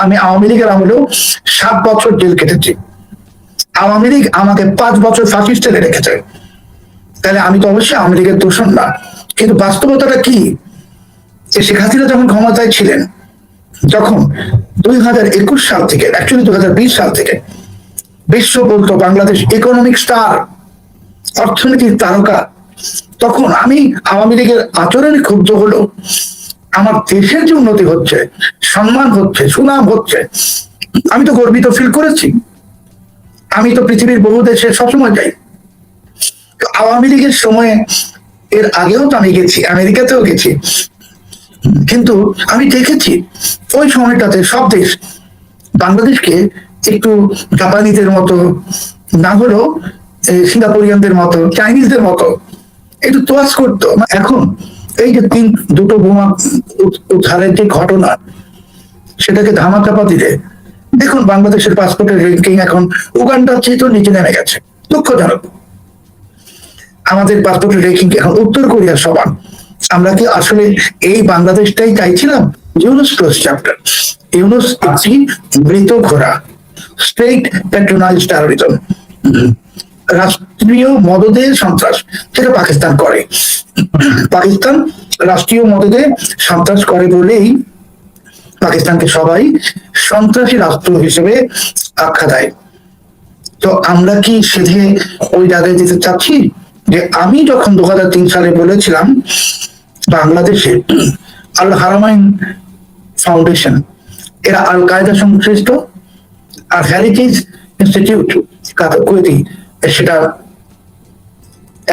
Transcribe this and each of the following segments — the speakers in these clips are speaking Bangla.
আমি আওয়ামী লীগের আমলেও 7 বছর জেল কেটেছি, আওয়ামী লীগ আমাকে 5 বছর ফাঁসি স্টেলে রেখেছে, তাহলে আমি তো অবশ্যই আওয়ামী লীগের দোষণ না। কিন্তু বাস্তবতাটা কি, যে শেখ হাসিনা যখন ক্ষমতায় ছিলেন, যখন 2021 সাল থেকে, অ্যাকচুয়ালি 2020 সাল থেকে বিশ্ব বলতো বাংলাদেশ ইকোনমিক স্টার, অর্থনীতির তারকা, তখন আমি আওয়ামী লীগের আচরণে ক্ষুব্ধ হলো আমার দেশের যে উন্নতি হচ্ছে, সম্মান হচ্ছে, সুনাম হচ্ছে, আমি তো গর্বিত ফিল করেছি। আমি তো পৃথিবীর বহু দেশে সবসময় যাই, আওয়ামী লীগের সময়ে, এর আগেও তো আমি গেছি, আমেরিকাতেও গেছি, কিন্তু আমি দেখেছি ওই সময়টাতে সব দেশ বাংলাদেশকে একটু জাপানিদের মতো, না হলেও সিঙ্গাপুরিয়ানদের মতো, চাইনিজদের মতো একটু তোয়াজ করতো। এখন এই যে দুটো বোমা উদ্ধারের যে ঘটনা, সেটাকে ধামাচাপা দিলে দেখুন বাংলাদেশের পাসপোর্টের র্যাঙ্কিং এখন উগান্ডার চেয়েও নিচে নেমে গেছে, দুঃখজনক। আমাদের পাসপোর্টের র্যাঙ্কিং এখন উত্তর কোরিয়ার সমান। আমরা কি আসলে এই বাংলাদেশটাই চাইছিলাম? Yunus close chapter. ইউনুস একটি মৃত ঘোড়া, স্টেট প্যাট্রোনাইজ টেররিজম, রাষ্ট্রীয় মদদে সন্ত্রাস, যেটা পাকিস্তান করে। পাকিস্তান রাষ্ট্রীয় মদদে সন্ত্রাস করে বলেই পাকিস্তানকে সবাই সন্ত্রাসী রাষ্ট্র হিসেবে আখ্যা দেয়। তো আমরা কি সেধে ওই জায়গায় যেতে চাচ্ছি? যে আমি যখন 2003 সালে বলেছিলাম বাংলাদেশে আল হারামাইন ফাউন্ডেশন, এরা আল কায়দা সংশ্লিষ্ট, আর হেরিটেজ ইনস্টিটিউট কুয়েতি, সেটা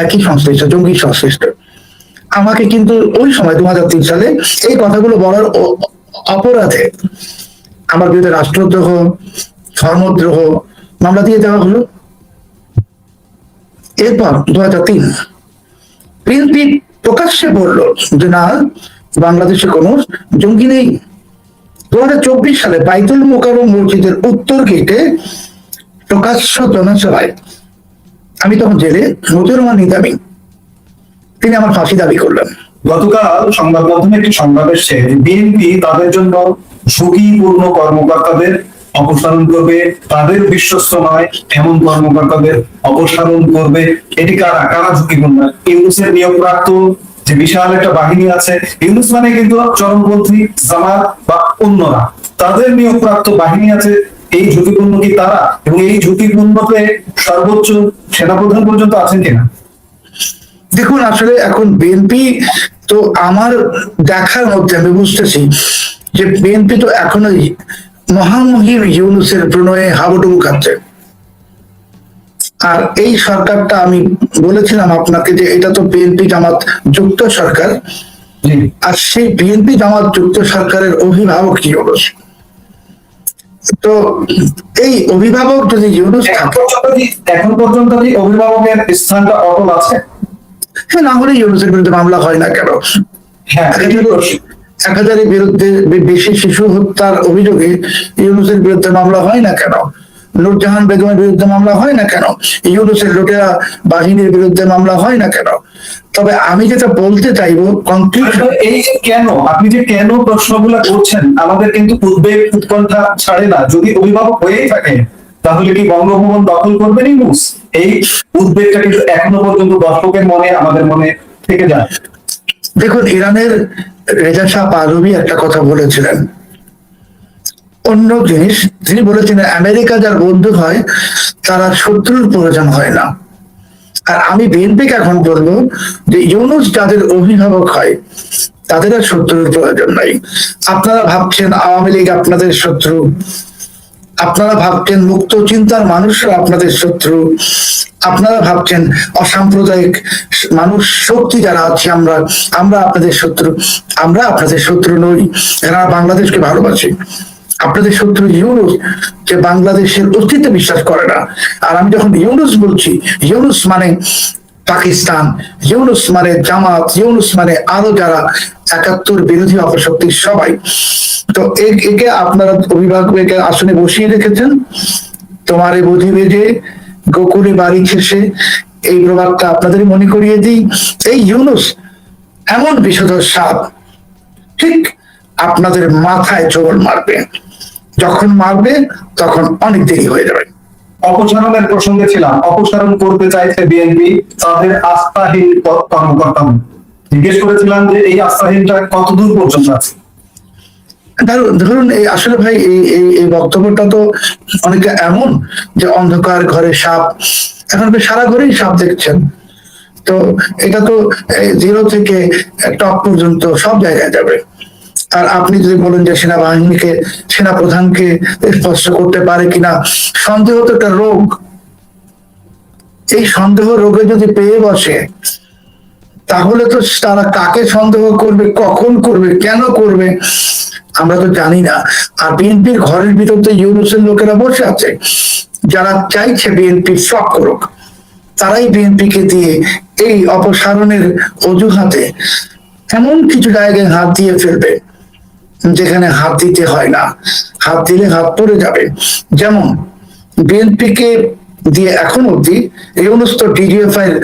একই সংশ্লিষ্ট, জঙ্গি সংশ্লিষ্ট। আমাকে কিন্তু ওই সময় 2003 সালে এই কথাগুলো বলার অপরাধে আমার বিরুদ্ধে রাষ্ট্রদ্রোহ, ধর্মদ্রোহ মামলা দিয়ে দেওয়া হলো। এরপর 2003 বিএনপি প্রকাশ্যে বললো যে না, বাংলাদেশে কোনো জঙ্গি নেই। 2024 সালে বাইতুল মোকাররম মসজিদের উত্তর গেটে প্রকাশ্য জনসভায় আমি তখন জেলে, মতিউর রহমান নিজামী, তিনি আমার ফাঁসি দাবি করলেন। গতকাল সংবাদ মাধ্যমে একটি সংবাদ এসেছে বিএনপি তাদের জন্য ঝুঁকিপূর্ণ কর্মকর্তাদের অপসারণ করবে, তাদের বিশ্বস্ত নয় এমন কর্মকর্তাদের অপসারণ করবে। এটি কারা কারা ঝুঁকিপূর্ণ? ইউনূসের নিয়োগপ্রাপ্ত যে বিশাল একটা বাহিনী আছে, ইউনূস মানে কিন্তু চরমপন্থী জামাত বা অন্যরা, তাদের নিয়োগপ্রাপ্ত বাহিনী আছে। এই ঝুঁকিপূর্ণ কি তারা? এবং এই ঝুঁকিপূর্ণতে সর্বোচ্চ সেনাপ্রধান পর্যন্ত আছেন কিনা? দেখুন, আসলে এখন বিএনপি তো আমার দেখার মধ্যে আমি বুঝতেছি যে বিএনপি তো এখনোই মহামহিম ইউনূসের প্রণয়ে হাবুডুবু খাচ্ছে। আর এই সরকারটা, আমি বলেছিলাম আপনাকে যে এটা তো বিএনপি জামাত যুক্ত সরকার, আর সেই বিএনপি জামাত যুক্ত সরকারের অভিভাবক ইউনূস। তো এই অভিভাবক যদি ইউনূস এখন পর্যন্ত কি অভিভাবকের স্থানটা অটল আছে? হ্যাঁ, না হলে ইউনূসের বিরুদ্ধে মামলা হয় না কেন? হ্যাঁ, 1000-এর বিরুদ্ধে বেশি শিশু হত্যার অভিযোগে ইউনূসের বিরুদ্ধে মামলা হয় না কেন? নূরজাহান বেগমের বিরুদ্ধে মামলা হয় না কেন? ইউনূসের লুটেরা বাহিনীর বিরুদ্ধে মামলা হয় না কেন? তবে আমি যেটা বলতে চাইবো, এই যে কেন, আপনি যে কেন প্রশ্নগুলো করছেন, আমাদের কিন্তু উদ্বেগ উৎকণ্ঠা ছাড়ে না। যদি অভিভাবক হয়েই থাকে তাহলে কি বঙ্গভবন দখল করবেন ইউনূস? এই উদ্বেগটা কিন্তু এখনো পর্যন্ত দর্শকের মনে, আমাদের মনে থেকে যায়। দেখুন, ইরানের রেজা শাহ পাহলভি একটা কথা বলেছিলেন, অন্য জিনিস তিনি বলেছিলেন, আমেরিকা যার বন্ধু হয় তারা শত্রুর প্রয়োজন হয় না। আর আমি বিএনপিকে এখন বলবো যে ইউনূস যাদের অভিভাবক হয় তাদের আর শত্রুর প্রয়োজন নাই। আপনারা ভাবছেন আওয়ামী লীগ আপনাদের শত্রু, আপনারা ভাবছেন মুক্ত চিন্তার মানুষরা আপনাদের শত্রু, আপনারা ভাবছেন অসাম্প্রদায়িক মানুষ শক্তি যারা আছে আমরা আপনাদের শত্রু। আমরা আপনাদের শত্রু নই, এরা বাংলাদেশকে ভালোবাসি। আপনাদের শত্রু ইউনূস, যে বাংলাদেশের অস্তিত্বে বিশ্বাস করে না। আর আমি যখন ইউনূস বলছি, ইউনূস মানে পাকিস্তান, ইউনূস মানে জামাত, ইউনূস মানে আরো যারা ৭১ বিরোধী অপশক্তির সবাই। তো একে আপনারা অভিভাবককে আসনে বসিয়ে রেখেছেন। তোমারে বুঝিবে যে গোকুলে বাড়ি শেষে, এই প্রভাবটা আপনাদের মনে করিয়ে দিই। এই ইউনূস এমন বিষধর সাপ, ঠিক আপনাদের মাথায় চোর মারবে যখন মারবে তখন অনেক দেরি হয়ে যাবে। অপসারণের প্রসঙ্গে ছিলাম, অপসারণ করতে চাইছে বিএনপি তাদের আস্থাহীন কর্মকর্তা। জিজ্ঞেস করেছিলাম যে এই আস্থাহীনটা কতদূর পর্যন্ত আছে। ধরুন এই আসলে ভাই এই বক্তব্যটা তো অনেকটা এমন যে অন্ধকার ঘরে সাপ, এখন আপনি সারা ঘরেই সাপ দেখছেন। তো এটা তো 0 থেকে টপ পর্যন্ত সব জায়গায় যাবে। আর আপনি যদি বলেন যে সেনাবাহিনীকে, সেনা প্রধানকে স্পর্শ করতে পারে কিনা, সন্দেহ তো একটা রোগ। এই সন্দেহ রোগে যদি পেয়ে বসে, তাহলে তো তারা কাকে সন্দেহ করবে, কখন করবে, কেন করবে আমরা তো জানি না। আর বিএনপির ঘরের ভিতর তো ইউনুসের লোকেরা বসে আছে, যারা চাইছে বিএনপি সব করুক। তারাই বিএনপিকে দিয়ে এই অপসারণের অজুহাতে এমন কিছু জায়গায় হাত দিয়ে ফেলবে যেখানে হাত দিতে হয় না, হাত দিলে হাত পড়ে যাবে। যেমন বিএনপিকে দিয়ে এখন অব্দি ইউনুস তো ডিজিএফআই এর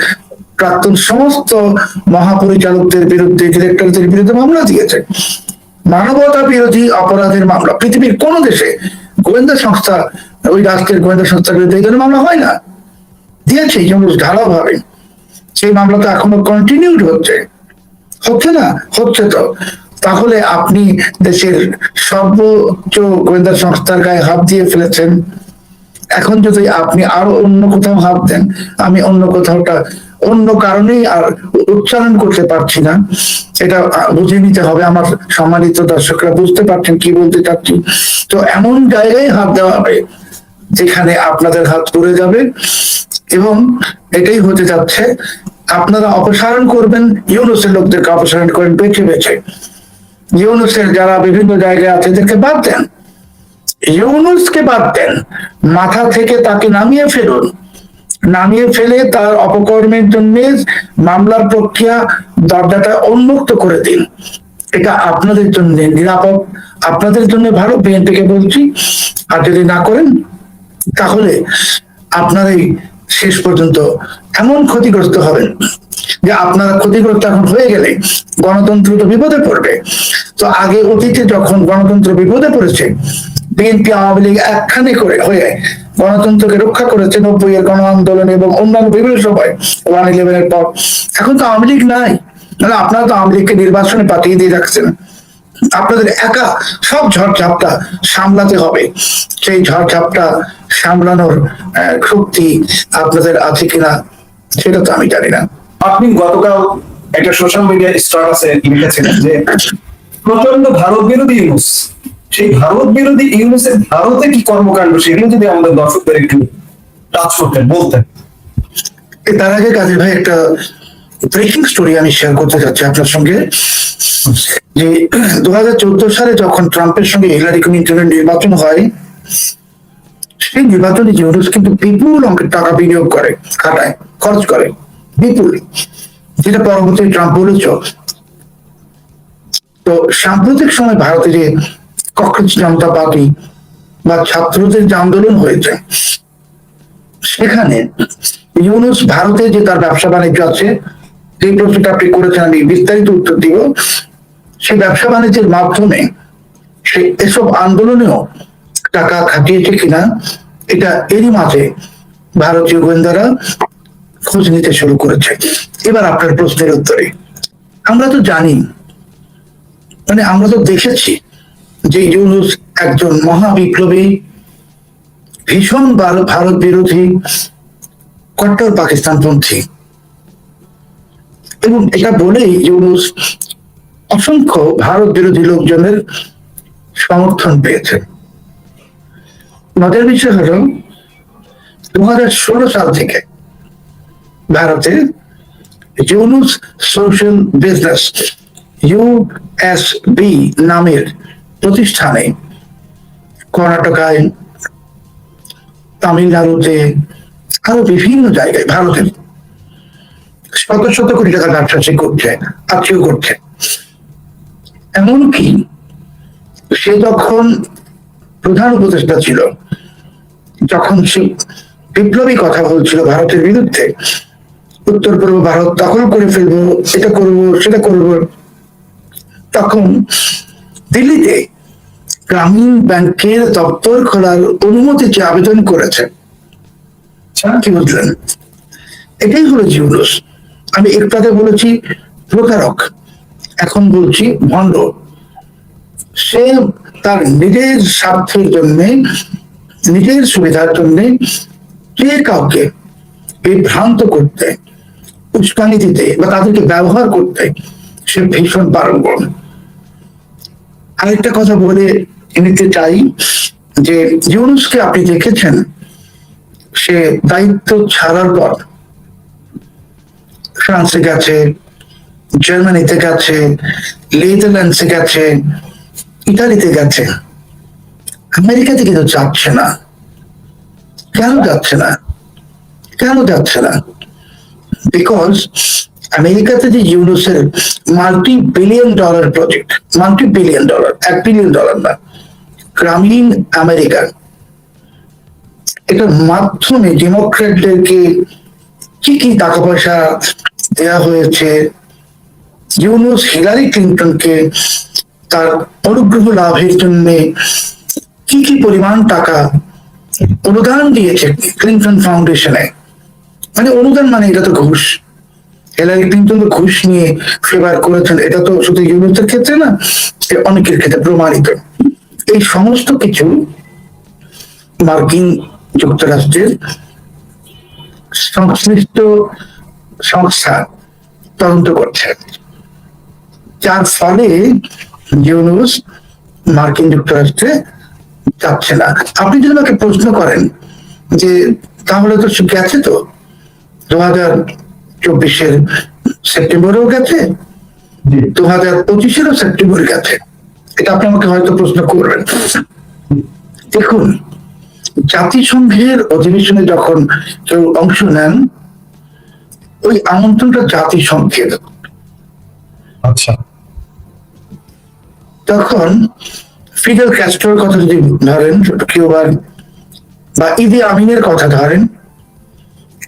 প্রাক্তন সমস্ত মহাপরিচালকদের বিরুদ্ধে, ডিরেক্টরদের বিরুদ্ধে মামলা দিয়েছে, মানবতা বিরোধী অপরাধের মামলা। পৃথিবীর কোন দেশে গোয়েন্দা সংস্থা, ওই রাষ্ট্রের গোয়েন্দা সংস্থার বিরুদ্ধে এই ধরনের মামলা হয় না? দিয়েছে ইউনুস ঢালাও ভাবে। সেই মামলা তো এখনো কন্টিনিউড হচ্ছে, হচ্ছে না? হচ্ছে তো। তাহলে আপনি দেশের সর্বোচ্চ গোয়েন্দা সংস্থার গায়ে হাত দিয়ে ফেলেছেন। এখন যদি আপনি আরো অন্য কোথাও হাত দেন, আমি অন্য কোথাওটা অন্য কারণেই আর উচ্চারণ করতে পারছি না, এটা বুঝে নিতে হবে। আমার সম্মানিত দর্শকরা বুঝতে পারছেন কি বলতে চাচ্ছি। তো এমন জায়গায় হাত দেওয়া হবে যেখানে আপনাদের হাত পড়ে যাবে, এবং এটাই হতে যাচ্ছে। আপনারা অপসারণ করবেন, ইউনুসের লোকদেরকে অপসারণ করেন বেছে বেছে। ইউনুসের যারা বিভিন্ন জায়গায় আছে এদেরকে বাদ দেন, ইউনুসকে বাদ দেন, মাথা থেকে তাকে নামিয়ে ফেলুন। নামিয়ে ফেলে তার অপকর্মের জন্য মামলার প্রক্রিয়া দরজাটা উন্মুক্ত করে দিন। এটা আপনাদের জন্য নিরাপদ, আপনাদের জন্য ভালো, বিএনপিকে বলছি। আর যদি না করেন তাহলে আপনারাই শেষ পর্যন্ত এমন ক্ষতিগ্রস্ত হবেন যে আপনারা ক্ষতিগ্রস্ত এখন হয়ে গেলে গণতন্ত্র তো বিপদে পড়বে। তো আগে অতীতে যখন গণতন্ত্র বিপদে পড়েছে, বিএনপি আওয়ামী লীগ একখানে করে হয়ে গণতন্ত্রকে রক্ষা করেছে 90 এর গণ আন্দোলন এবং অন্যান্য বিভিন্ন সময় 1/11 এর পর। এখন তো আওয়ামী লীগ নাই, মানে আপনারা তো আওয়ামী লীগকে নির্বাচনে পাঠিয়ে দিয়ে রাখছেন। আপনাদের একা সব ঝড়ঝাপটা সামলাতে হবে। সেই ঝড়ঝাপটা সামলানোর শক্তি আপনাদের আছে কিনা সেটা তো আমি জানি না। আপনি গতকাল একটা সোশ্যাল মিডিয়া স্ট্যাটাসে লিখেছিলেন যে প্রচন্ড ভারত বিরোধী ইউনুস, সেই ভারত বিরোধী ইউনুসের ভারতে কি কর্মকাণ্ড সেগুলো যদি আমাদের দর্শকদের একটু টাচ করতেন, বলতেন। তার আগে কাজী ভাই একটা ব্রেকিং স্টোরি আমি শেয়ার করতে চাচ্ছি আপনার সঙ্গে। যে 2014 সালে যখন ট্রাম্পের সঙ্গে হিলারি ক্লিনটনের নির্বাচন হয়, সেই নির্বাচনে ইউনুস কিন্তু বিপুল অঙ্কের টাকা বিনিয়োগ করে, খাটায়, খরচ করে বিপুল, যেটা পরবর্তী ট্রাম্প বলেছ। তো সাম্প্রতিক সময় ভারতে যে কংগ্রেস জনতা পার্টি বা ছাত্রদের যে আন্দোলন হয়েছে, সেখানে ইউনুস ভারতে যে তার ব্যবসা বাণিজ্য আছে, যে প্রশ্নটা আপনি করেছেন আমি বিস্তারিত উত্তর দিব। সেই ব্যবসা বাণিজ্যের মাধ্যমে সে এসব আন্দোলনেও টাকা খাটিয়েছে কিনা, এটা এরই মাঝে ভারতীয় গোয়েন্দারা খোঁজ নিতে শুরু করেছে। এবার আপনার প্রশ্নের উত্তরে, আমরা তো জানি, মানে আমরা তো দেখেছি যে ইউনুস একজন মহা বিপ্লবী, ভীষণ ভারত বিরোধী, কট্টর পাকিস্তানপন্থী, এবং এটা বলেই ইউনুস অসংখ্য ভারত বিরোধী লোকজনের সমর্থন পেয়েছে। মজার বিষয় হলো 2016 সাল থেকে ভারতে ইউনুস সোশ্যাল বিজনেস ইউএসবি নামের প্রতিষ্ঠানে কর্ণাটকায়, তামিলনাড়ুতে, আরো বিভিন্ন জায়গায় ভারতের শত শত কোটি টাকার ব্যবসা সে করছে, আত্মীয় করছে। এমনকি সে যখন প্রধান উপদেষ্টা ছিল, যখন সে বিপ্লবী কথা বলছিল ভারতের বিরুদ্ধে, উত্তর পূর্ব ভারত দখল করে ফেলবো, এটা করবো, সেটা করবো, তখন দিল্লিতে গ্রামীণ ব্যাংকের দপ্তর খোলার অনুমতি চেয়ে আবেদন করেছে। কি বুঝলেন? এটাই হলো ইউনূস। আমি একটু আগে বলেছি প্রতারক, এখন বলছি ভণ্ড। সে তার নিজের স্বার্থের জন্য, নিজের সুবিধার জন্য কে কাউকে বিভ্রান্ত করতে, উস্কানি দিতে বা তাদেরকে ব্যবহার করতে সে ভীষণ পারঙ্গম। আরেকটা কথা বলে নিতে চাই যে ইউনূসকে আপনি দেখেছেন সে দায়িত্ব ছাড়ার পর ফ্রান্সে গেছে, জার্মানিতে গেছে, নেদারল্যান্ডসে গেছে, ইতালিতে গেছে, আমেরিকাতে কিন্তু যাচ্ছে না। কেন যাচ্ছে না? কেন যাচ্ছে না? বিকজ আমেরিকাতে যে ইউনূসের $multi-billion প্রজেক্ট, $1 বিলিয়ন না, গ্রামীণ আমেরিকা, এটার মাধ্যমে ডেমোক্র্যাটদেরকে কি কি টাকা পয়সা দেয়া হয়েছে, ইউনূস হিলারি ক্লিন্টনকে তার অনুগ্রহ লাভের জন্য কি কি পরিমাণ টাকা অনুদান দিয়েছে ক্লিন্টন ফাউন্ডেশনে। মানে অনুদান মানে এটা তো ঘুষ। হিলারি ক্লিন্টন তো ঘুষ নিয়ে ফেভার করেছেন, এটা তো শুধু ইউনূসের ক্ষেত্রে না, অনেকের ক্ষেত্রে প্রমাণিত। এই সমস্ত কিছু মার্কিন যুক্তরাষ্ট্রের সংশ্লিষ্ট সংস্থা তদন্ত করছে, যার ফলে ইউনূস মার্কিন যুক্তরাষ্ট্রে যাচ্ছে না। আপনি যদি আমাকে প্রশ্ন করেন যে তাহলে তো গেছে, তো 2024 সেপ্টেম্বরেও গেছে, 2025 সেপ্টেম্বর গেছে, এটা আপনি আমাকে হয়তো প্রশ্ন করবেন। দেখুন, জাতিসংঘের অধিবেশনে যখন কেউ অংশ নেন, ওই আমন্ত্রণটা জাতিসংঘের। আচ্ছা, তখন ফিদেল ক্যাস্ট্রোর কথা যদি ধরেন, কিউবার, বা ইদি আমিনের কথা ধরেন,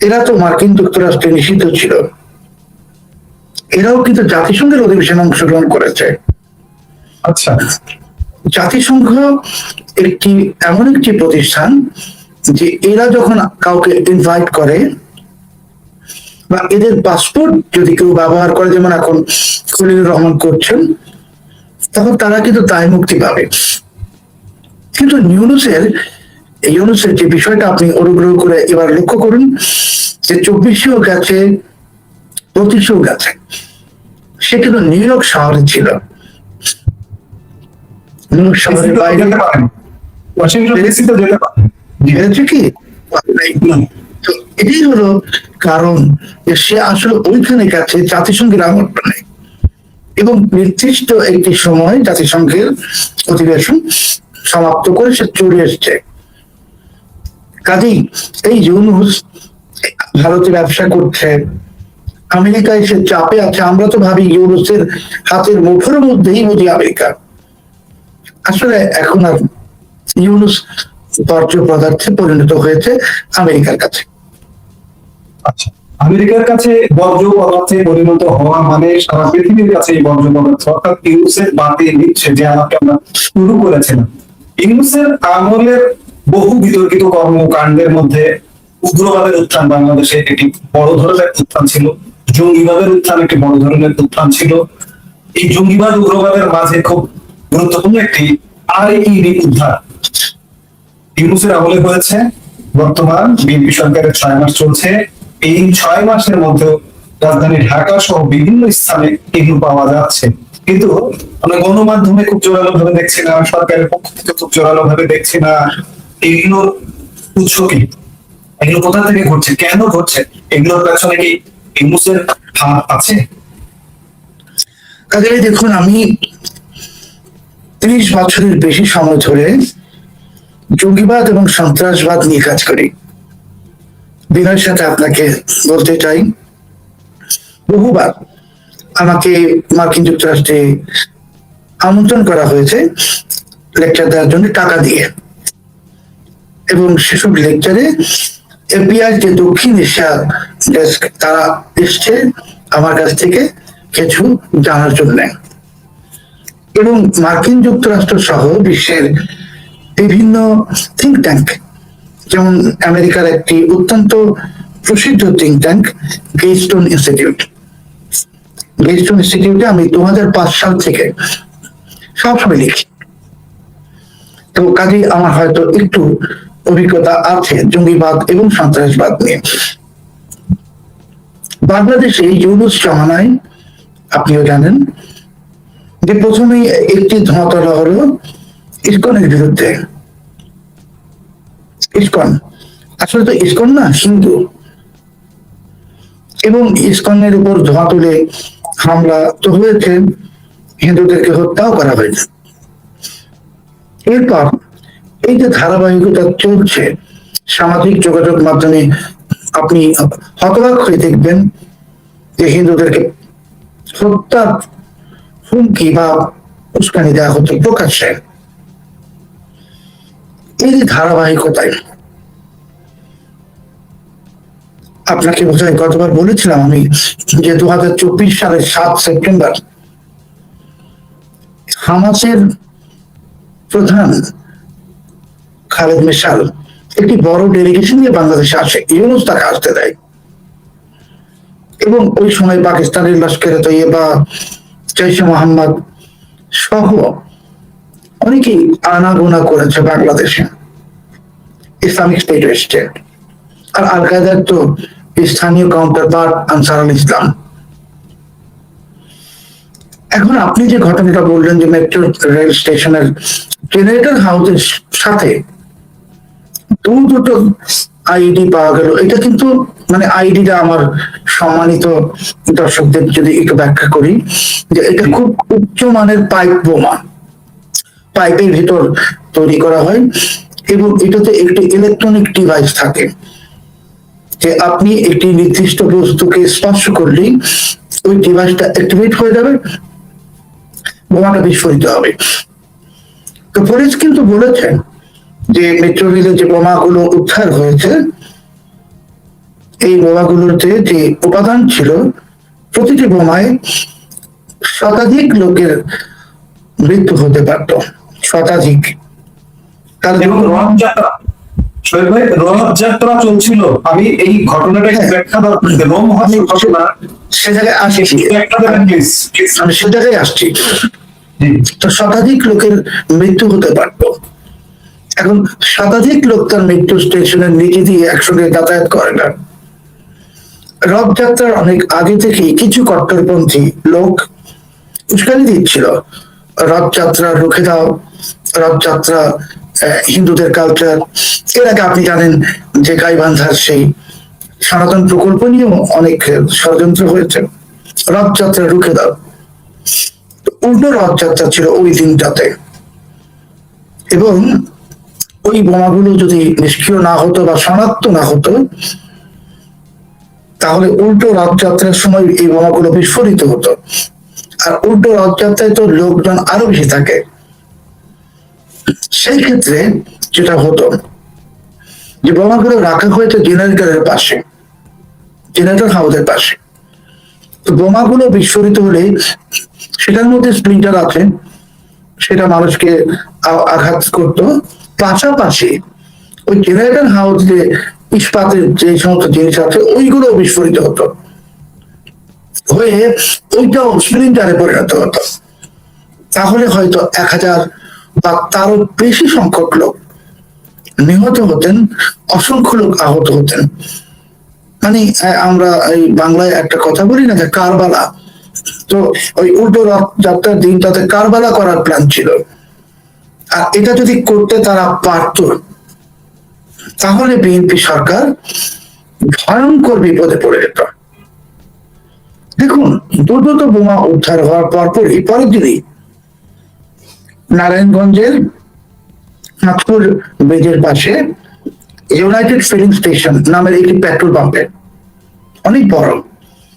এরা তো মার্কিন যুক্তরাষ্ট্রে নিষিদ্ধ ছিল, এরাও কিন্তু জাতিসংঘের অধিবেশনে অংশগ্রহণ করেছে। আচ্ছা, জাতিসংঘ এমন একটি প্রতিষ্ঠান যে এরা যখন কাউকে ইনভাইট করে বা এদের পাসপোর্ট যদি কেউ ব্যবহার করে, যেমন এখন খলিলুর রহমান করছেন, তখন তারা কিন্তু দায় মুক্তি পাবে। কিন্তু ইউনূসের যে বিষয়টা আপনি অনুগ্রহ করে এবার লক্ষ্য করুন, যে 24-এও গেছে, 25-এও গেছে, সে কিন্তু নিউ ইয়র্ক শহরে ছিল। নিউ ইয়র্ক শহরের বাইরে গেছে কি? তো এটাই হলো কারণ যে সে আসলে ওইখানে গেছে জাতিসংঘের আমন্ত্রণে, এবং নির্দিষ্ট একটি সময় জাতিসংঘের অধিবেশন সমাপ্ত করে সে চলে এসছে। কাজেই এই ইউনূস ভারতে ব্যবসা করছে, আমেরিকায় সে চাপে আছে। আমরা তো ভাবি ইউনূসের হাতের মুঠোর মধ্যেই বুঝি আমেরিকা। আসলে এখন আর ইউনূস বর্জ্য পদার্থে পরিণত হয়েছে আমেরিকার কাছে। আচ্ছা, আমেরিকার কাছে বর্জ্য পদার্থে পরিণত হওয়া মানে সারা পৃথিবীর কাছে এই বর্জ্য পদার্থ, অর্থাৎ ইউনূসের বাতি নিচ্ছে, যে আমাকে আমরা শুরু করেছিলাম। ইউনূসের আমলের বহু বিতর্কিত কর্মকাণ্ডের মধ্যে উগ্রবাদের উত্থান বাংলাদেশে একটি বড় ধরনের উত্থান ছিল, জঙ্গিবাদের উত্থান একটি বড় ধরনের উত্থান ছিল। এই জঙ্গিবাদ উগ্রবাদের মাঝে খুব গুরুত্বপূর্ণ একটি আইইডি উদ্ধার ইউনূসের আমলে হয়েছে। বর্তমান বিএনপি সরকারের 6 মাস চলছে, এই 6 মাসের মধ্যে রাজধানী ঢাকা সহ বিভিন্ন স্থানে এগুলো পাওয়া যাচ্ছে, কিন্তু আমরা গণমাধ্যমে খুব জোরালো ভাবে দেখছি না, সরকারের পক্ষ থেকে খুব জোরালো ভাবে দেখছি না। এগুলোর উৎস কি? এগুলো কোথা থেকে ঘটছে, কেন ঘটছে? এগুলোর পেছনে কি ইউনূসের হাত আছে? কাজে দেখুন, আমি 30 বছরের বেশি সময় ধরে জঙ্গিবাদ এবং সন্ত্রাসবাদ নিয়ে কাজ করি। বিনয়ের সাথে আপনাকে বলতে চাই, বহুবার আমাকে মার্কিন যুক্তরাষ্ট্রে আমন্ত্রণ করা হয়েছে লেকচার দেওয়ার জন্য টাকা দিয়ে, এবং সেসব লেকচারে এফবিআই যে দক্ষিণ এশিয়া ডেস্ক, তারা এসছে আমার কাছ থেকে কিছু জানার জন্য। এবং মার্কিন যুক্তরাষ্ট্র সহ বিশ্বের বিভিন্ন থিঙ্ক ট্যাঙ্ক, যেমন আমেরিকার একটি অত্যন্ত প্রসিদ্ধ থিঙ্ক ট্যাঙ্ক গেইস্টোন ইনস্টিটিউট। গেইস্টোন ইনস্টিটিউটে আমি 2005 সাল থেকে সবসময় লিখি, তো কাজেই আমার হয়তো একটু অভিজ্ঞতা আছে জঙ্গিবাদ এবং সন্ত্রাসবাদ নিয়ে। বাংলাদেশে ইউনূস জামানায় আপনিও জানেন যে প্রথমেই একটি ধোঁয়াতলা হলো ইসকনের বিরুদ্ধে। ইসকন আসলে তো ইসকন না, হিন্দু, এবং ইসকনের উপর ধোঁয়া তুলে হামলা তো হয়েছে, হিন্দুদেরকে হত্যাও করা হয়েছে। এরপর এই যে ধারাবাহিকতা চলছে সামাজিক যোগাযোগ মাধ্যমে, আপনি হতবাক হয়ে দেখবেন যে হিন্দুদেরকে হত্যার হুমকি বা উস্কানি দেওয়া হচ্ছে প্রকাশ্যে। এই যে ধারাবাহিকতায় আপনাকে বোঝায়, গতবার বলেছিলাম আমি যে 2024 সালের 7 সেপ্টেম্বর হামাসের প্রধান খালেদ মিশাল একটি বড় ডেলিগেশন নিয়ে বাংলাদেশে আসে, ইউনূস তাকে আসতে দেয়, এবং ওই সময় পাকিস্তানের লস্করে তৈয়বা, জৈশে মোহাম্মদ সহ অনেকেই আনাগোনা করেছে বাংলাদেশে, ইসলামিক স্টেট এসছে, আর আল কায়দার তো স্থানীয় কাউন্টার পার্ট আনসারুল ইসলাম। এখন আপনি যে ঘটনাটা বললেন যে মেট্রো রেল স্টেশনের জেনারেটর হাউসের সাথে দুটো আইডি পাওয়া গেল, এটা কিন্তু মানে আইডিটা আমার সম্মানিত দর্শকদের যদি একটু ব্যাখ্যা করি, যে এটা খুব উচ্চমানের পাইপ বোমা, পাইপের ভিতর তৈরি করা হয়, এবং এটাতে একটি ইলেকট্রনিক ডিভাইস থাকে যে আপনি একটি নির্দিষ্ট বস্তুকে স্পর্শ করলেই ওই ডিভাইসটা অ্যাক্টিভেট হয়ে যাবে, বোমাটা বিস্ফোরিত হবে। তো পুলিশ কিন্তু বলেছেন যে মেট্রো রেলে যে বোমাগুলো উদ্ধার হয়েছে, এই বোমাগুলোতে যে উপাদান ছিল, প্রতিটি বোমায় শতাধিক লোকের মৃত্যু হতে পারত, শতাধিক। এবং রথযাত্রা, শোয়েব ভাই, রথযাত্রা চলছিল, আমি এই ঘটনাটা ব্যাখ্যা রোমহর্ষক ঘটনা, সে জায়গায় আসছি, আমি সে জায়গায় আসছি। তো শতাধিক লোকের মৃত্যু হতে পারত। এখন শতাধিক লোক তার মৃত্যু স্টেশনের নিচে দিয়ে একসঙ্গে যাতায়াত করে না। রথযাত্রার অনেক আগে থেকে কিছু কট্টরপন্থী লোক উস্কানি দিচ্ছিল, রথযাত্রা রুখে দাও, রথযাত্রা হিন্দুদের কালচার। এর আগে আপনি জানেন যে গাইবান্ধার সেই সনাতন প্রকল্প নিয়েও অনেক ষড়যন্ত্র হয়েছে, রথযাত্রা রুখে দাও। উল্টো রথযাত্রা ছিল ওই দিনটাতে, এবং ওই বোমাগুলো যদি নিষ্ক্রিয় না হতো বা শনাক্ত না হতো, তাহলে উল্টো রথযাত্রার সময় এই বোমাগুলো বিস্ফোরিত হতো। আর উল্টো রথযাত্রায় তো লোকজন আরো বেশি থাকে, সেই ক্ষেত্রে যেটা হতো যে বোমাগুলো রাখা হয়েছে জেনারেটরের পাশে, জেনারেটর হাউসের পাশে। তো বোমাগুলো বিস্ফোরিত হলে সেটার মধ্যে স্প্লিন্টার আছে, সেটা মানুষকে আঘাত করতো। পাশাপাশি ওই জেনারেটর হাউস যে ইস্পাতের যে সমস্ত জিনিস আছে ওইগুলো বিস্ফোরিত হতো, হয়ে ওইটাও স্প্লিন্টারে পরিণত হতো। তাহলে হয়তো 1000 বা তারও বেশি সংখ্যক লোক নিহত হতেন, অসংখ্য লোক আহত হতেন। মানে আমরা এই বাংলায় একটা কথা বলি না যে কারবালা, তো ওই উল্টো রথযাত্রার দিনটাতে কারবালা করার প্ল্যান ছিল। আর এটা যদি করতে তারা পারত, তাহলে বিএনপি সরকার ভয়ঙ্কর বিপদে পড়ে যেত। দেখুন, দুটো বোমা উদ্ধার হওয়ার পরপরই পরের দিনই নারায়ণগঞ্জের নাগপুর ব্রিজের পাশে ইউনাইটেড ফিলিং স্টেশন নামের একটি পেট্রোল পাম্পে, অনেক বড়,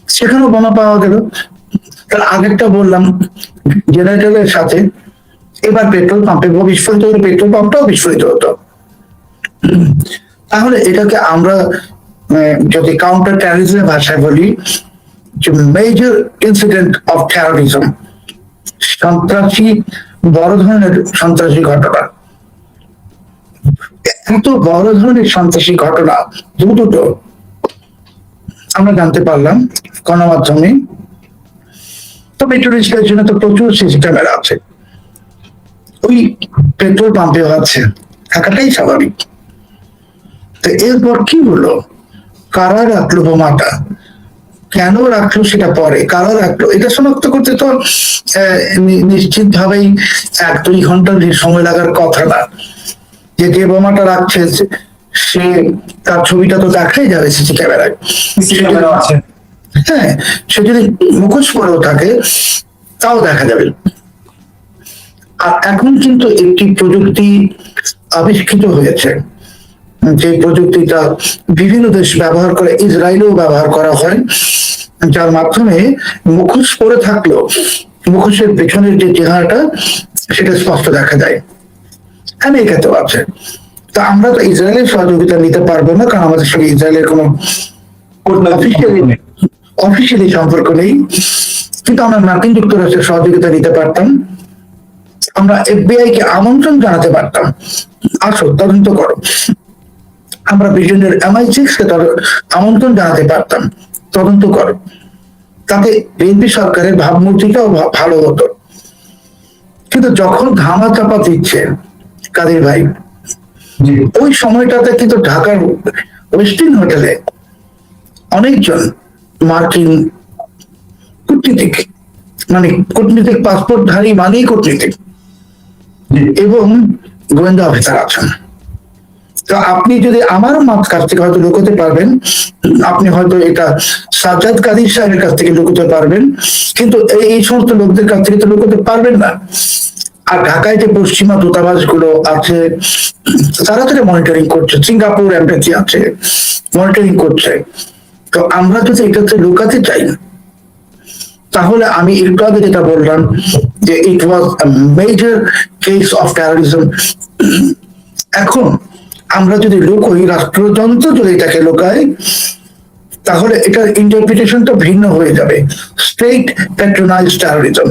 সেখানেও বোমা পাওয়া গেল। তার আগেরটা বললাম জেনারেটরের সাথে, এবার পেট্রোল পাম্পে বিস্ফোরিত হলে পেট্রোল পাম্পটাও বিস্ফোরিত হতো। তাহলে এটাকে আমরা যদি কাউন্টার টেররিজমের ভাষায় বলি, যে মেজর ইনসিডেন্ট অফ টেরোরিজম, সন্ত্রাসী, বড় ধরনের সন্ত্রাসী ঘটনা, এত বড় ধরনের সন্ত্রাসী ঘটনা দুটো আমরা জানতে পারলাম গণমাধ্যমে। তবে টুরিস্টের জন্য তো প্রচুর সিসি ক্যামেরা আছে, ওই পেট্রোল পাম্পেও আছে, থাকাটাই স্বাভাবিক। তো এরপর কি হলো? কারা রাখলো বোমাটা, কেন রাখলো সেটা পরে, কারা রাখলো এটা শনাক্ত করতে তো নিশ্চিত ভাবেই 1-2 ঘন্টার সময় লাগার কথা না। যে বোমাটা রাখছে সে, তার ছবিটা তো দেখাই যাবে সিসি ক্যামেরায়। আছে। হ্যাঁ, সে যদি মুখোশ পরেও থাকে তাও দেখা যাবে। আর এখন কিন্তু একটি প্রযুক্তি আবিষ্কৃত হয়েছে, যে প্রযুক্তিটা বিভিন্ন দেশ ব্যবহার করে, ইসরায়েলেও ব্যবহার করা হয়, যার মাধ্যমে মুখোশ পরে থাকলেও মুখোশের পেছনের যে চেহারাটা সেটা স্পষ্ট দেখা যায়। আমেরিকাতেও আছে। তা আমরা তো ইসরায়েলের সহযোগিতা নিতে পারবো না, কারণ আমাদের সঙ্গে ইসরায়েলের কোনো অফিসিয়ালি সম্পর্ক নেই, কিন্তু আমরা মার্কিন যুক্তরাষ্ট্রের সহযোগিতা নিতে পারতাম। আমরা এফবিআই কে আমন্ত্রণ জানাতে পারতাম, আসো তদন্ত করো। আমরা ব্রিটেনের MI6 কে আমন্ত্রণ জানাতে পারতাম, তদন্ত করো। তাতে বিএনপি সরকারের ভাবমূর্তিটাও ভালো হতো। কিন্তু যখন ধামা চাপা দিচ্ছে কাদের ভাই, ওই সময়টাতে কিন্তু ঢাকার ওয়েস্টিন হোটেলে অনেকজন মার্কিন কূটনীতিক, মানে কূটনীতিক পাসপোর্টধারী মানেই কূটনীতিক, এবং গোয়েন্দা অফিসার আছেন। তো আপনি যদি আমার কাছ থেকে হয়তো লুকোতে পারবেন, আপনি হয়তো এটা সাজ্জাদ কাদির সাহেবের কাছ থেকে লুকোতে পারবেন, কিন্তু এই সমস্ত লোকদের কাছ থেকে তো লুকোতে পারবেন না। আর ঢাকায় যে পশ্চিমা দূতাবাস গুলো আছে তারা তো মনিটরিং করছে, সিঙ্গাপুর এমবেসি আছে মনিটরিং করছে। তো আমরা যদি এটাতে লুকাতে চাই, তাহলে আমি একটু আগে যেটা বললাম যে it was major case of terrorism. এখন আমরা যদি লুকোই, রাষ্ট্রযন্ত্র যদি এটাকে লুকায়, তাহলে এটার ইন্টারপ্রিটেশনটা ভিন্ন হয়ে যাবে। স্টেট প্যাট্রোনাইজ টেরোরিজম,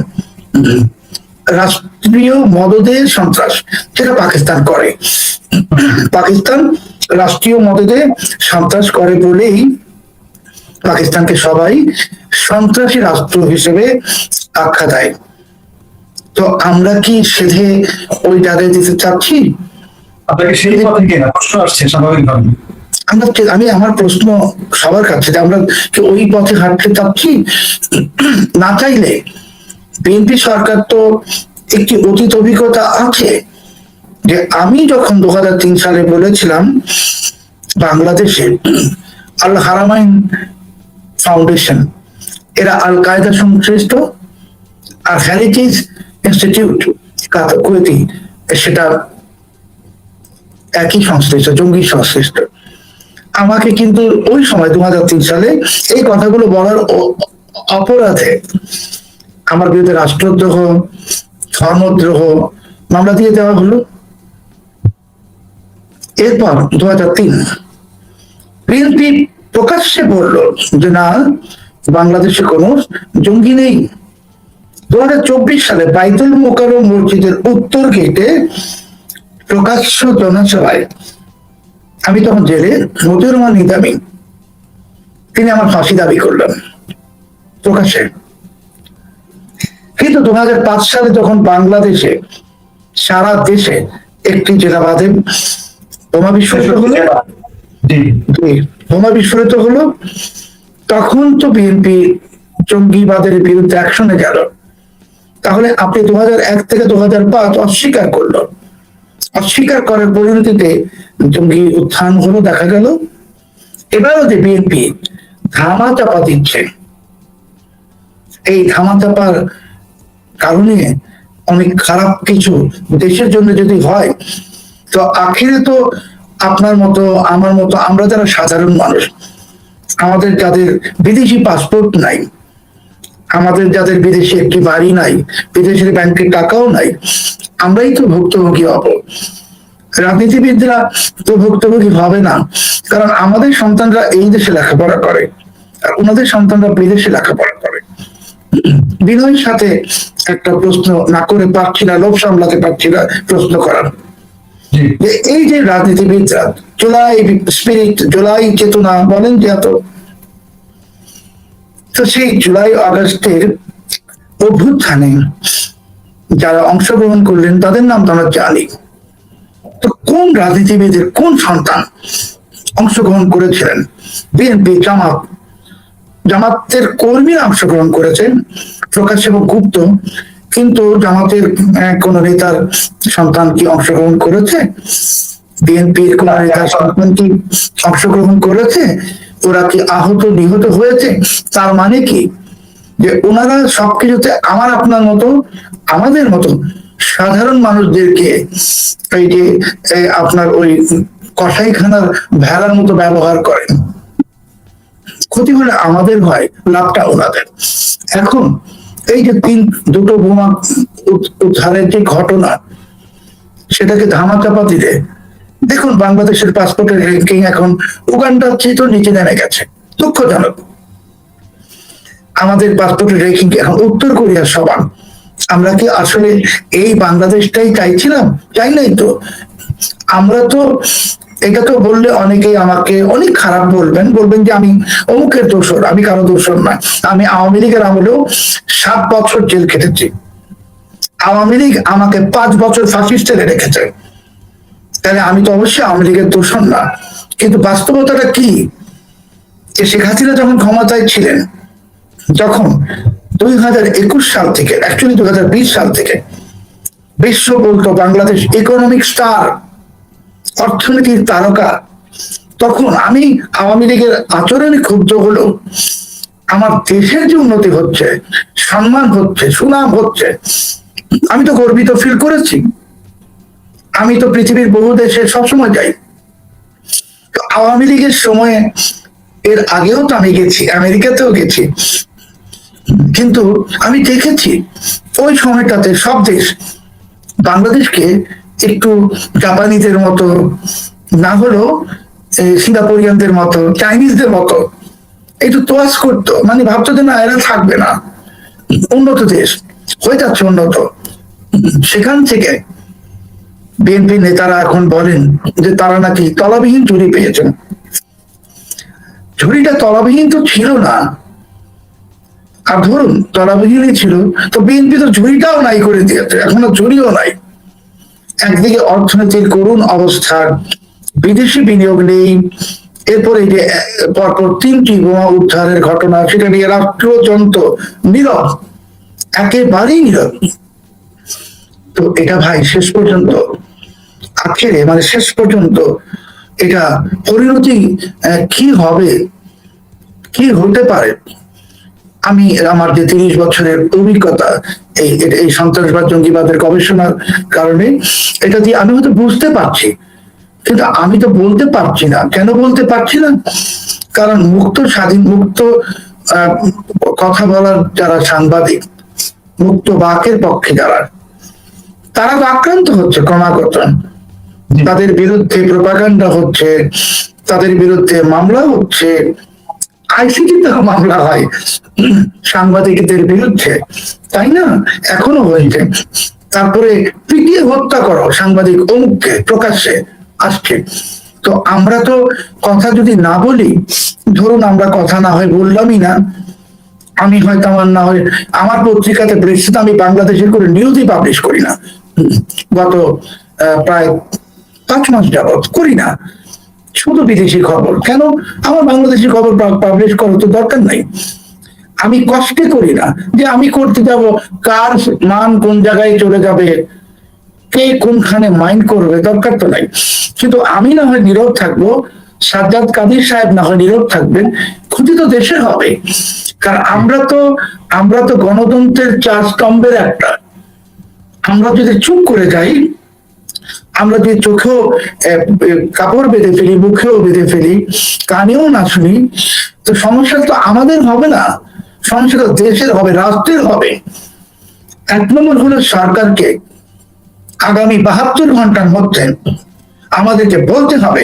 রাষ্ট্রীয় মদদে সন্ত্রাস, যেটা পাকিস্তান করে। পাকিস্তান রাষ্ট্রীয় মদদে সন্ত্রাস করে বলেই পাকিস্তানকে সবাই সন্ত্রাসী রাষ্ট্র হিসেবে আখ্যা দেয়। তো আমরা কি সেধে ওই জায়গায় যেতে চাচ্ছি? আপনাকে সেই পথে কি না প্রশ্ন আসছে স্বাভাবিকভাবে। আমি আমার প্রশ্ন সবার কাছে যে আমরা কি ওই পথে হাঁটতে চাচ্ছি? না চাইলে বিএনপি সরকার তো একটি অতীত অভিজ্ঞতা আছে, যে আমি যখন 2003 সালে বলেছিলাম বাংলাদেশে আল হারামাইন ফাউন্ডেশন এরা আল কায়দা সংশ্লিষ্ট, আর হেরিটেজ ইনস্টিটিউট কুয়েতি সেটা একই সংশ্লিষ্ট, জঙ্গি সংশ্লিষ্ট। আমাকে কিন্তু ওই সময় 2003 সালে এই কথাগুলো বলার অপরাধে আমার বিরুদ্ধে রাষ্ট্রদ্রোহ, ধর্মদ্রোহ মামলা দিয়ে দেওয়া হলো। এরপর 2003 বিএনপি প্রকাশ্যে বলল যে না, বাংলাদেশে কোনো জঙ্গি নেই। 2024 সালে বাইতুল মোকাররম মসজিদের উত্তর গেটে প্রকাশ্য জনসভায় আমি তখন জেলে, মতিউর রহমান নিজামী তিনি আমার ফাঁসি দাবি করলেন প্রকাশ্যে। কিন্তু 2005 সালে যখন বাংলাদেশে সারা দেশে একটি জেলা বাদে বোমা বিস্ফোরিত হলো, তখন তো বিএনপি জঙ্গিবাদের বিরুদ্ধে অ্যাকশনে গেল। তাহলে আপনি 2001 থেকে 2005 অস্বীকার করলো, অস্বীকার করার পরিণতিতে জঙ্গি উত্থান হলো দেখা গেল। এবারও যে বিএনপি ধামা চাপা দিচ্ছে, এই ধামা চাপার কারণে অনেক খারাপ কিছু দেশের জন্য যদি হয়, তো আখিরে তো আপনার মতো আমার মতো আমরা যারা সাধারণ মানুষ, আমাদের যাদের বিদেশি পাসপোর্ট নাই, আমাদের যাদের বিদেশে একটি বাড়ি নাই, বিদেশের ব্যাংকের টাকাও নাই, আমরাই তো ভুক্তভোগী হব। রাজনীতিবিদরা তো ভুক্তভোগী হবে না, কারণ আমাদের সন্তানরা এই দেশে লেখাপড়া করে আর ওনাদের সন্তানরা বিদেশে লেখাপড়া করে। বিনয়ের সাথে একটা প্রশ্ন না করে পারছি না, লোভ সামলাতে পারছি না প্রশ্ন করার। জি। যে এই যে রাজনীতিবিদরা জুলাই স্পিরিট, জুলাই চেতনা বলেন যে এত, তো সেই জুলাই আগস্টের অভ্যুত্থানে যারা অংশগ্রহণ করলেন তাদের নাম তো আমরা জানি। তো কোন রাজনীতিবিদের কোন সন্তান অংশগ্রহণ করেছিলেন? বিএনপি, জামাতের কর্মীরা অংশগ্রহণ করেছেন প্রকাশ্য এবং গুপ্ত, কিন্তু জামাতের কোন নেতার সন্তান কি অংশগ্রহণ করেছে? বিএনপির কোন নেতার সন্তান কি অংশগ্রহণ করেছে? ওরা কি আহত নিহত হয়েছে? তার মানে কি যে ওনারা সবকিছুতে আমার আপনার মতো, আমাদের মতো সাধারণ মানুষদেরকে এই যে আপনার ওই কসাইখানার ভেড়ার মতো ব্যবহার করেন। ক্ষতি হলে আমাদের হয়, লাভটা ওনাদের। এখন এই যে দুটো বোমা উদ্ধারের যে ঘটনা, সেটাকে ধামাচাপা দিলে দেখুন বাংলাদেশের পাসপোর্টের র্যাঙ্কিং এখন উগান্ডার চেয়ে তো নিচে নেমে গেছে, দুঃখজনক। আমাদের পাসপোর্টের র্যাঙ্কিং এখন উত্তর কোরিয়ার সমান। আমরা কি আসলে এই বাংলাদেশটাই চাইছিলাম? চাই নাই তো। আমরা তো, এটা তো বললে অনেকেই আমাকে অনেক খারাপ বলবেন যে আমি অমুকের দোষর। আমি কারো দোষর না। আমি আওয়ামী লীগের আমলেও 7 বছর জেল খেটেছি। আওয়ামী লীগ আমাকে 5 বছর ফাঁসির জেলে রেখেছে, তাহলে আমি তো অবশ্যই আওয়ামী লীগের দোষর না। কিন্তু বাস্তবতাটা কি, যে শেখ হাসিনা যখন ক্ষমতায় ছিলেন, যখন 2021 সাল থেকে, অ্যাকচুয়ালি 2020 সাল থেকে বিশ্ব বলতো বাংলাদেশ ইকোনমিক স্টার, অর্থনীতির তারকা, তখন আমি আওয়ামী লীগের আচরণে ক্ষুব্ধ হলো আমার দেশের যে উন্নতি হচ্ছে, সম্মান হচ্ছে, সুনাম হচ্ছে, আমি তো গর্বিত ফিল করেছি। আমি তো পৃথিবীর বহু দেশে সবসময় যাই। আওয়ামী লীগের সময়ে, এর আগেও তো আমি গেছি, আমেরিকাতেও গেছি, কিন্তু আমি দেখেছি ওই সময়টাতে সব দেশ বাংলাদেশকে একটু জাপানিদের মতো, না হলেও সিঙ্গাপুরিয়ানদের মতো, চাইনিজদের মতো একটু তোয়াজ করতো, মানে ভাবতো যে না এরা থাকবে না, উন্নত দেশ হয়ে যাচ্ছে উন্নত। সেখান থেকে বিএনপি নেতারা এখন বলেন যে তারা নাকি তলাবিহীন ঝুড়ি পেয়েছেন। ঝুড়িটা তলাবিহীন তো ছিল না। আর ধরুন তলাবিহীনই ছিল, তো বিএনপি তো ঝুড়িটাও নাই করে দিয়েছে, এখনো ঝুড়িও নাই। একদিকে অর্থনীতির করুণ অবস্থা, বিদেশি বিনিয়োগ নেই, এরপরে যে পরপর 3টি বোমা উদ্ধারের ঘটনা, সেটা নিয়ে রাষ্ট্রযন্ত্র নীরব, একেবারেই নীরব। তো এটা ভাই শেষ পর্যন্ত, আখেরে মানে শেষ পর্যন্ত এটা পরিণতি কি হবে, কি হতে পারে? আমি আমার যে 30 বছরের অভিজ্ঞতা এই সন্ত্রাসবাদ জঙ্গিবাদের গবেষণার কারণে, এটা দিয়ে আমি হয়তো বুঝতে পারছি, কিন্তু আমি তো বলতে পারছি না। কেন বলতে পারছি না? কারণ মুক্ত, স্বাধীন, মুক্ত কথা বলার যারা সাংবাদিক, মুক্ত বাকের পক্ষে যারা, তারা তো আক্রান্ত হচ্ছে ক্রমাগত। তাদের বিরুদ্ধে প্রোপাগান্ডা হচ্ছে, তাদের বিরুদ্ধে মামলা হচ্ছে, আইসিটিতে মামলা হয় সাংবাদিকদের বিরুদ্ধে, তাই না? এখনো হয়েছে। তারপরে পিটিয়ে হত্যা করো সাংবাদিক অমুককে, প্রকাশ্যে আসছে। তো আমরা তো কথা যদি না বলি, ধরুন আমরা কথা না হয় বললামই না, আমি হয়তো আমার না হয় আমার পত্রিকাতে প্রেসিতে আমি বাংলাদেশের করে নিউজই পাবলিশ করি না, গত প্রায় 5 মাস যাবত করি না, শুধু বিদেশি খবর। কেন? আমার বাংলাদেশি খবর পাবলিশ করার তো দরকার নাই। আমি কষ্টে করি না যে আমি করতে যাব, কার মান কোন জায়গায় চলে যাবে, কে কোনখানে মাইন্ড করবে, দরকার তো নাই। কিন্তু আমি না হয় নীরব থাকবো, সাজ্জাদ কাদির সাহেব না হয় নীরব থাকবেন, ক্ষতি তো দেশের হবে। কারণ আমরা তো গণতন্ত্রের 4 স্তম্ভের একটা। আমরা যদি চুপ করে যাই, আমরা যদি চোখেও কাপড় বেঁধে ফেলি, মুখেও বেঁধে ফেলি, কানেও না শুনি, তো সমস্যা তো আমাদের হবে না, সমস্যা তো দেশের হবে, রাষ্ট্রের হবে। 1 নম্বর হলো সরকারকে আগামী 72 ঘন্টার মধ্যে আমাদেরকে বলতে হবে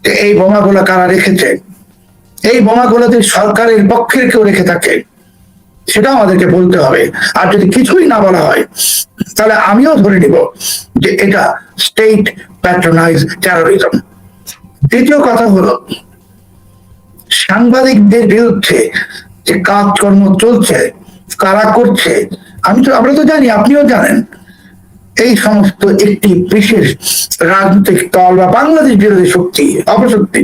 যে এই বোমাগুলো কারা রেখেছে। এই বোমাগুলো যদি সরকারের পক্ষের কেউ রেখে থাকে, সেটা আমাদেরকে বলতে হবে। আর যদি কিছুই না বলা হয় তাহলে আমিও ধরে নিব যে এটা স্টেট প্যাট্রোনাইজ টেরোরিজম। দ্বিতীয় কথা হলো, সাংবাদিকদের বিরুদ্ধে যে কাজকর্ম চলছে, কারা করছে, আমরা তো জানি, আপনিও জানেন। এই সমস্ত একটি বিশেষ রাজনৈতিক দল বা বাংলাদেশ বিরোধী শক্তি, অপশক্তি,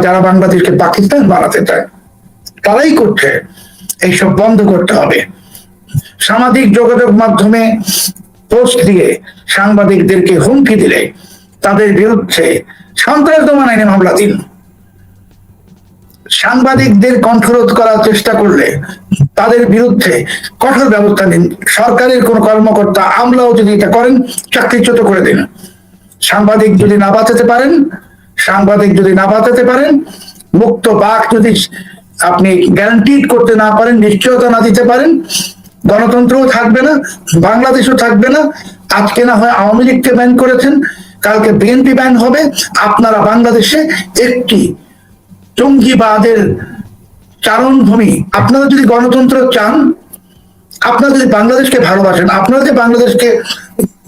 যারা বাংলাদেশকে পাকিস্তান বানাতে চায়, তারাই করছে। এইসব বন্ধ করতে হবে। সামাজিক যোগাযোগ মাধ্যমে পোস্ট দিয়ে সাংবাদিকদেরকে হুমকি দিলে তাদের বিরুদ্ধে সন্ত্রাস দমন আইনে মামলা দিন। সাংবাদিকদের কণ্ঠরোধ করার চেষ্টা করলে তাদের বিরুদ্ধে কঠোর ব্যবস্থা নিন। সরকারের কোন কর্মকর্তা, আমলাও যদি এটা করেন, চাকরিচ্যুত করে দিন। সাংবাদিক যদি না বাঁচাতে পারেন, মুক্ত বাক যদি আপনি গ্যারান্টিড করতে না পারেন, নিশ্চয়তা না দিতে পারেন, গণতন্ত্রও থাকবে না, বাংলাদেশও থাকবে না। আজকে না হয় আওয়ামী লীগকে ব্যান করেছেন, কালকে বিএনপি ব্যান হবে। আপনারা বাংলাদেশে একটি জঙ্গিবাদের চারণভূমি। আপনারা যদি গণতন্ত্র চান, আপনারা যদি বাংলাদেশকে ভালোবাসেন, আপনারা যে বাংলাদেশকে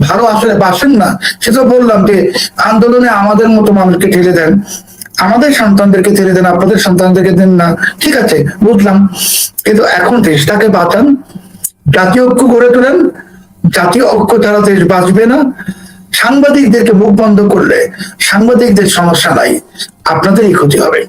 ভালো আসলে বাসেন না, সেটা বললাম যে আন্দোলনে আমাদের মতো মানুষকে ঠেলে দেন, আমাদের সন্তানদেরকে ঠেলে দেন, আপনাদের সন্তানদেরকে দেন না। ঠিক আছে, বুঝলাম, কিন্তু এখন দেশটাকে বাঁচান, জাতীয় ঐক্য গড়ে তোলেন। জাতীয় ঐক্য ছাড়া দেশ বাঁচবে না। সাংবাদিকদেরকে মুখ বন্ধ করলে সাংবাদিকদের সমস্যা নাই, আপনাদেরই ক্ষতি হবে।